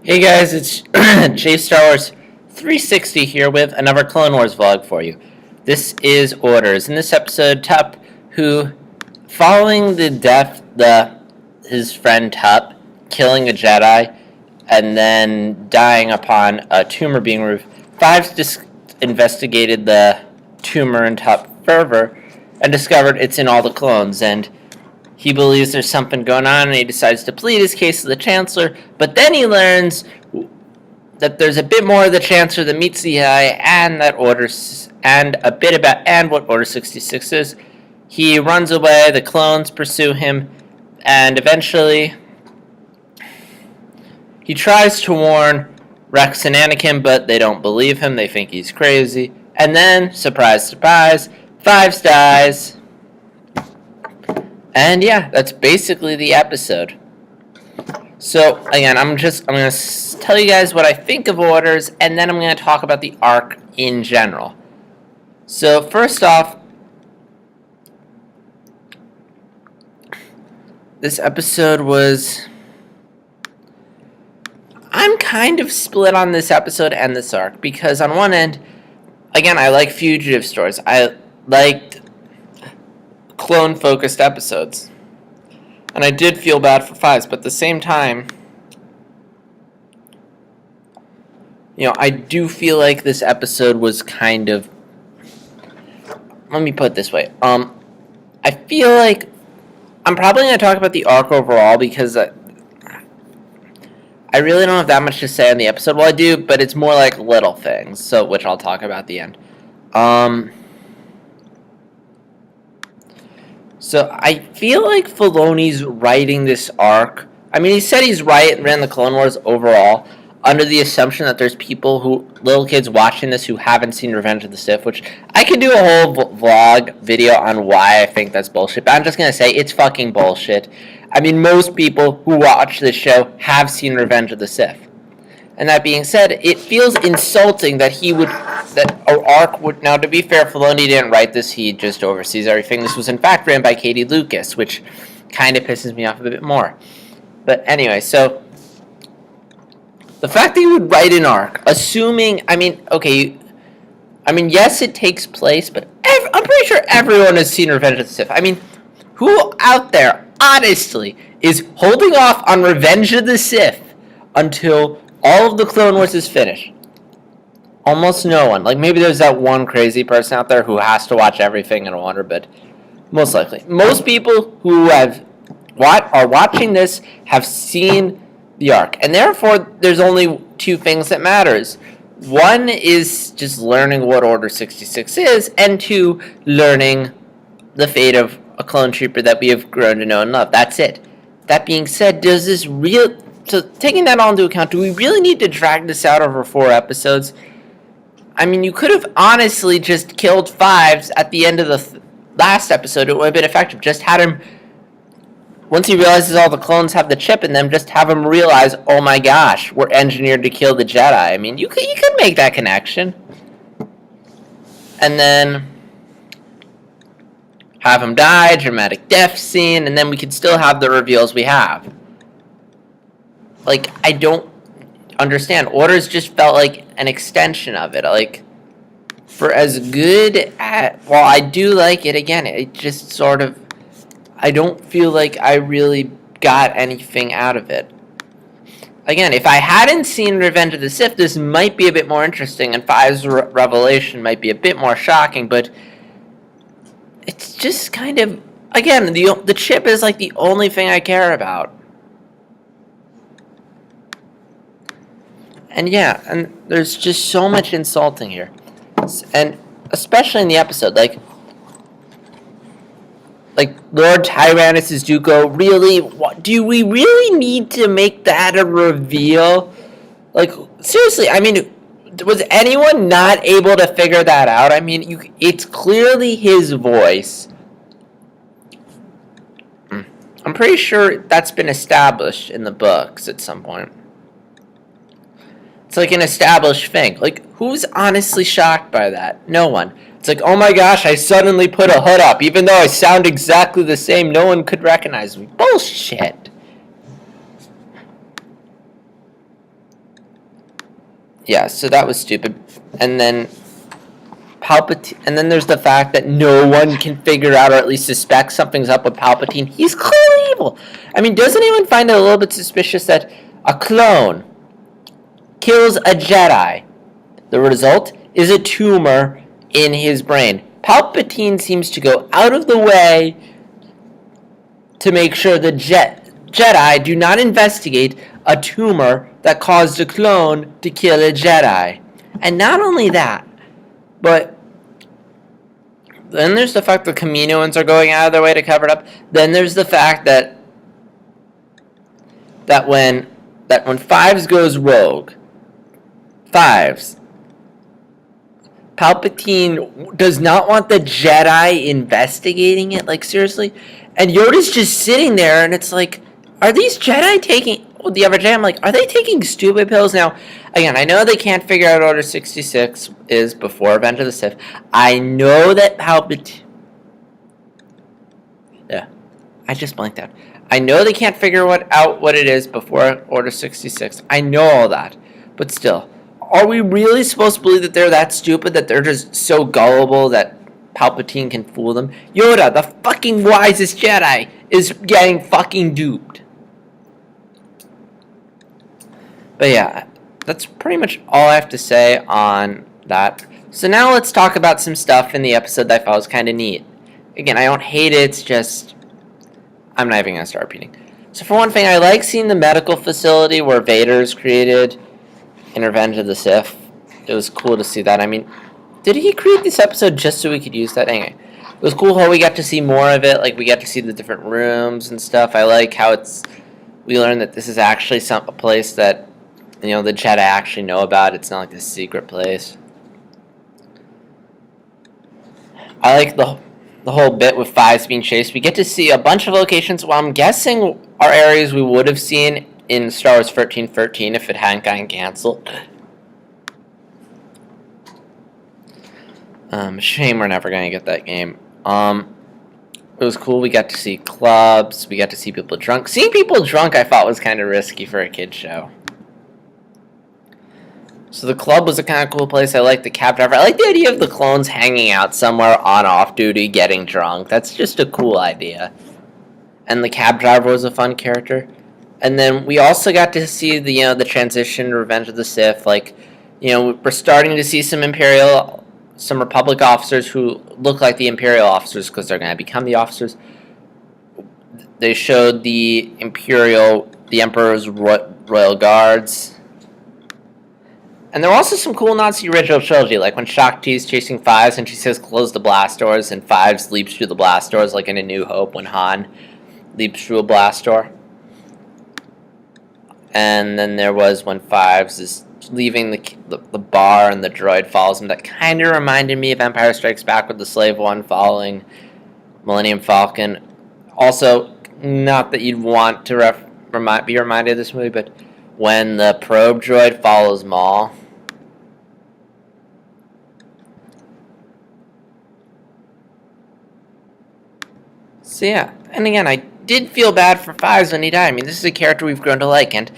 Hey guys, it's Chase Star Wars 360 here with another Clone Wars vlog for you. This is Orders. In this episode, Tup, who, following the death his friend Tup, killing a Jedi, and then dying upon a tumor being removed, Fives investigated the tumor in Tup further and discovered it's in all the clones, and he believes there's something going on, and he decides to plead his case to the Chancellor, but then he learns that there's a bit more of the Chancellor that meets the eye, and what Order 66 is. He runs away, the clones pursue him, and eventually he tries to warn Rex and Anakin, but they don't believe him, they think he's crazy, and then, surprise, surprise, Fives dies. And yeah, that's basically the episode. So, again, I'm going to tell you guys what I think of Orders, and then I'm going to talk about the arc in general. So, first off, this episode was... I'm kind of split on this episode and this arc, because on one end, again, I like fugitive stories. I liked clone-focused episodes. And I did feel bad for Fives, but at the same time, I do feel like this episode was kind of... Let me put it this way. I feel like I'm probably going to talk about the arc overall, because I really don't have that much to say on the episode. Well, I do, but it's more like little things, which I'll talk about at the end. So I feel like Filoni's writing this arc. I mean, he said he's ran the Clone Wars overall under the assumption that there's little kids watching this who haven't seen Revenge of the Sith, which I could do a whole vlog video on why I think that's bullshit, but I'm just going to say it's fucking bullshit. I mean, most people who watch this show have seen Revenge of the Sith. And that being said, it feels insulting that arc would... Now, to be fair, Filoni didn't write this. He just oversees everything. This was, in fact, written by Katie Lucas, which kind of pisses me off a bit more. But anyway, so... The fact that he would write an arc, assuming... yes, it takes place, but I'm pretty sure everyone has seen Revenge of the Sith. I mean, who out there, honestly, is holding off on Revenge of the Sith until all of the Clone Wars is finished? Almost no one. Like, maybe there's that one crazy person out there who has to watch everything and wonder, but most likely. Most people who are watching this have seen the arc, and therefore there's only two things that matters. One is just learning what Order 66 is, and two, learning the fate of a clone trooper that we have grown to know and love. That's it. That being said, so taking that all into account, do we really need to drag this out over 4 episodes? I mean, you could have honestly just killed Fives at the end of the last episode. It would have been effective. Just had him, once he realizes all the clones have the chip in them, just have him realize, oh my gosh, we're engineered to kill the Jedi. I mean, you could make that connection. And then have him die, dramatic death scene, and then we could still have the reveals we have. Like, I don't understand. Orders just felt like an extension of it. Like, for as good at... Well, I do like it, again, it just sort of... I don't feel like I really got anything out of it. Again, if I hadn't seen Revenge of the Sith, this might be a bit more interesting, and Five's revelation might be a bit more shocking, but it's just kind of... Again, the chip is like the only thing I care about. And yeah, and there's just so much insulting here. And especially in the episode, like Lord Tyrannus' Dooku, really? Do we really need to make that a reveal? Like, seriously, I mean, was anyone not able to figure that out? I mean, it's clearly his voice. I'm pretty sure that's been established in the books at some point. It's like an established thing. Like, who's honestly shocked by that? No one. It's like, oh my gosh, I suddenly put a hood up. Even though I sound exactly the same, no one could recognize me. Bullshit. yeah, so that was stupid. And then Palpatine, and then there's the fact that no one can figure out or at least suspect something's up with Palpatine. He's clearly evil. I mean, doesn't anyone find it a little bit suspicious that a clone kills a Jedi? The result is a tumor in his brain. Palpatine seems to go out of the way to make sure the Jedi do not investigate a tumor that caused a clone to kill a Jedi. And not only that, but then there's the fact the Kaminoans are going out of their way to cover it up. Then there's the fact that when Fives goes rogue, Palpatine does not want the Jedi investigating it. Like, seriously? And Yoda's just sitting there, and it's like, are these Jedi taking... The other Jedi, I'm like, are they taking stupid pills? Now, again, I know they can't figure out Order 66 is before Revenge of the Sith. I know that Palpatine... Yeah, I just blanked out. I know they can't figure out what it is before Order 66. I know all that. But still... Are we really supposed to believe that they're that stupid, that they're just so gullible that Palpatine can fool them? Yoda, the fucking wisest Jedi, is getting fucking duped. But yeah, that's pretty much all I have to say on that. So now let's talk about some stuff in the episode that I thought was kind of neat. Again, I don't hate it, it's just... I'm not even going to start repeating. So for one thing, I like seeing the medical facility where Vader's created... in Revenge of the Sith. It was cool to see that. I mean, did he create this episode just so we could use that? Anyway, it was cool how we got to see more of it. Like, we got to see the different rooms and stuff. I like how we learned that this is actually a place that, the Jedi actually know about. It's not like this secret place. I like the whole bit with Fives being chased. We get to see a bunch of locations. Well, I'm guessing are areas we would have seen in Star Wars 1313 if it hadn't gotten canceled. Shame we're never going to get that game. It was cool. We got to see clubs. We got to see people drunk. Seeing people drunk I thought was kind of risky for a kid's show. So the club was a kind of cool place. I like the cab driver. I like the idea of the clones hanging out somewhere on off-duty getting drunk. That's just a cool idea. And the cab driver was a fun character. And then we also got to see the transition to Revenge of the Sith. Like, we're starting to see some Republic officers who look like the Imperial officers because they're going to become the officers. They showed the Emperor's Royal Guards. And there were also some cool nods to the original trilogy, like when Shakti's chasing Fives and she says close the blast doors, and Fives leaps through the blast doors, like in A New Hope when Han leaps through a blast door. And then there was when Fives is leaving the bar and the droid follows him. That kind of reminded me of Empire Strikes Back with the Slave One following Millennium Falcon. Also, not that you'd want to be reminded of this movie, but when the probe droid follows Maul. So yeah, and again, I did feel bad for Fives when he died. I mean, this is a character we've grown to like, and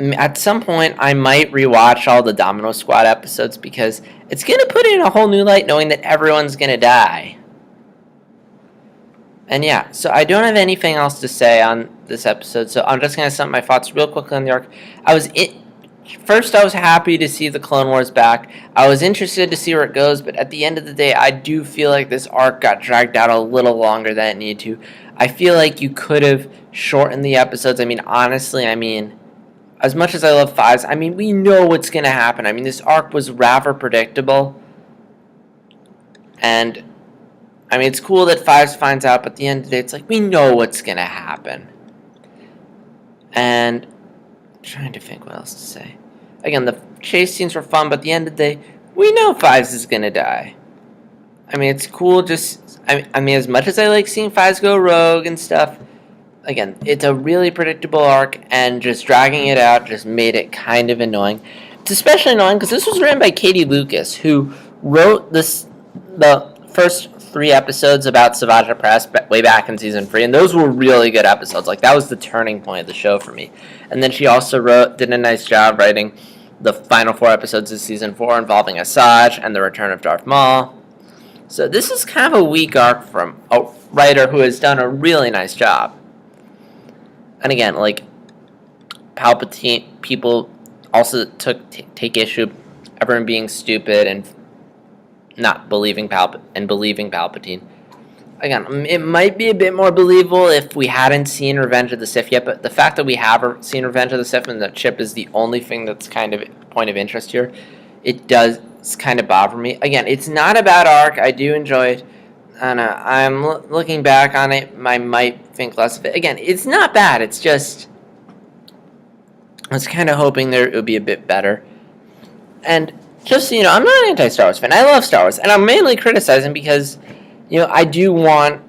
at some point, I might rewatch all the Domino Squad episodes because it's going to put it in a whole new light knowing that everyone's going to die. And yeah, so I don't have anything else to say on this episode, so I'm just going to sum up my thoughts real quickly on the arc. First, I was happy to see the Clone Wars back. I was interested to see where it goes, but at the end of the day, I do feel like this arc got dragged out a little longer than it needed to. I feel like you could have shortened the episodes. I mean, honestly, as much as I love Fives, we know what's going to happen. This arc was rather predictable. And, it's cool that Fives finds out, but at the end of the day, it's like, we know what's going to happen. And I'm trying to think what else to say. Again, the chase scenes were fun, but at the end of the day, we know Fives is going to die. It's cool as much as I like seeing Fives go rogue and stuff, again, it's a really predictable arc, and just dragging it out just made it kind of annoying. It's especially annoying because this was written by Katie Lucas, who wrote the first 3 episodes about Savage Press way back in season 3, and those were really good episodes. Like, that was the turning point of the show for me. And then she also did a nice job writing the final 4 episodes of Season 4 involving Asajj and the return of Darth Maul. So this is kind of a weak arc from a writer who has done a really nice job. And again, like, Palpatine, people also take issue with everyone being stupid and not believing Palpatine. Again, it might be a bit more believable if we hadn't seen Revenge of the Sith yet, but the fact that we have seen Revenge of the Sith and that chip is the only thing that's kind of point of interest here, it does kind of bother me. Again, it's not a bad arc. I do enjoy it. And I'm looking back on it, I might think less of it. Again, it's not bad. It's just, I was kind of hoping there it would be a bit better. And just so you know, I'm not an anti-Star Wars fan. I love Star Wars. And I'm mainly criticizing because, you know, I do want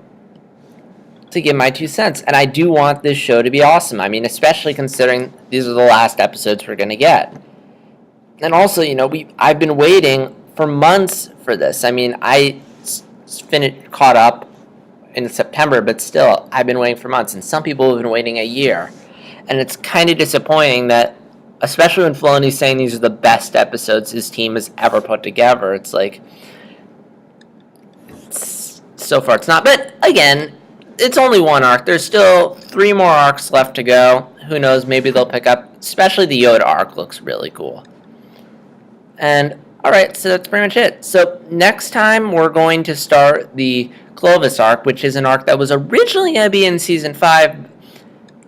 to give my 2 cents. And I do want this show to be awesome. I mean, especially considering these are the last episodes we're going to get. And also, you know, I've been waiting for months for this. I mean, I caught up in September, but still, I've been waiting for months. And some people have been waiting a year. And it's kind of disappointing that, especially when Filoni's saying these are the best episodes his team has ever put together, it's like, so far it's not. But again, it's only one arc. There's still 3 more arcs left to go. Who knows, maybe they'll pick up. Especially the Yoda arc looks really cool. And, alright, so that's pretty much it. So, next time we're going to start the Clovis arc, which is an arc that was originally going to be in Season 5,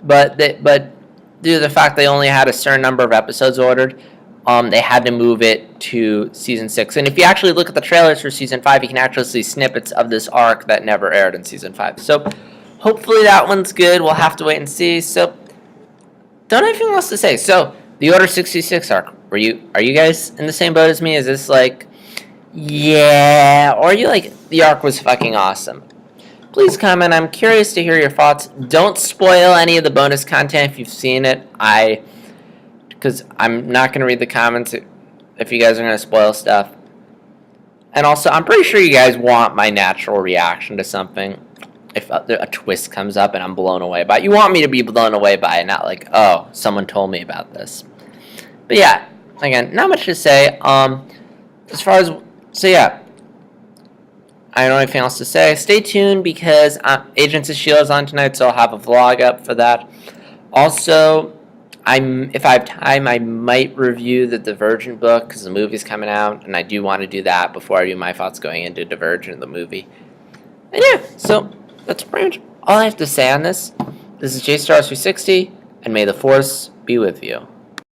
but due to the fact they only had a certain number of episodes ordered, they had to move it to Season 6. And if you actually look at the trailers for Season 5, you can actually see snippets of this arc that never aired in Season 5. So, hopefully that one's good. We'll have to wait and see. So, don't have anything else to say. So, the Order 66 arc. Are you guys in the same boat as me? Is this like, yeah, or are you like, the arc was fucking awesome? Please comment. I'm curious to hear your thoughts. Don't spoil any of the bonus content if you've seen it. Because I'm not going to read the comments if you guys are going to spoil stuff. And also, I'm pretty sure you guys want my natural reaction to something. If a twist comes up and I'm blown away by it. You want me to be blown away by it, not like, oh, someone told me about this. But yeah, again, not much to say. As far as, so yeah, I don't have anything else to say. Stay tuned because Agents of S.H.I.E.L.D. is on tonight, so I'll have a vlog up for that. Also, if I have time, I might review the Divergent book because the movie's coming out, and I do want to do that before I do my thoughts going into Divergent, the movie. And yeah, so that's pretty much all I have to say on this. This is JStar360, and may the Force be with you.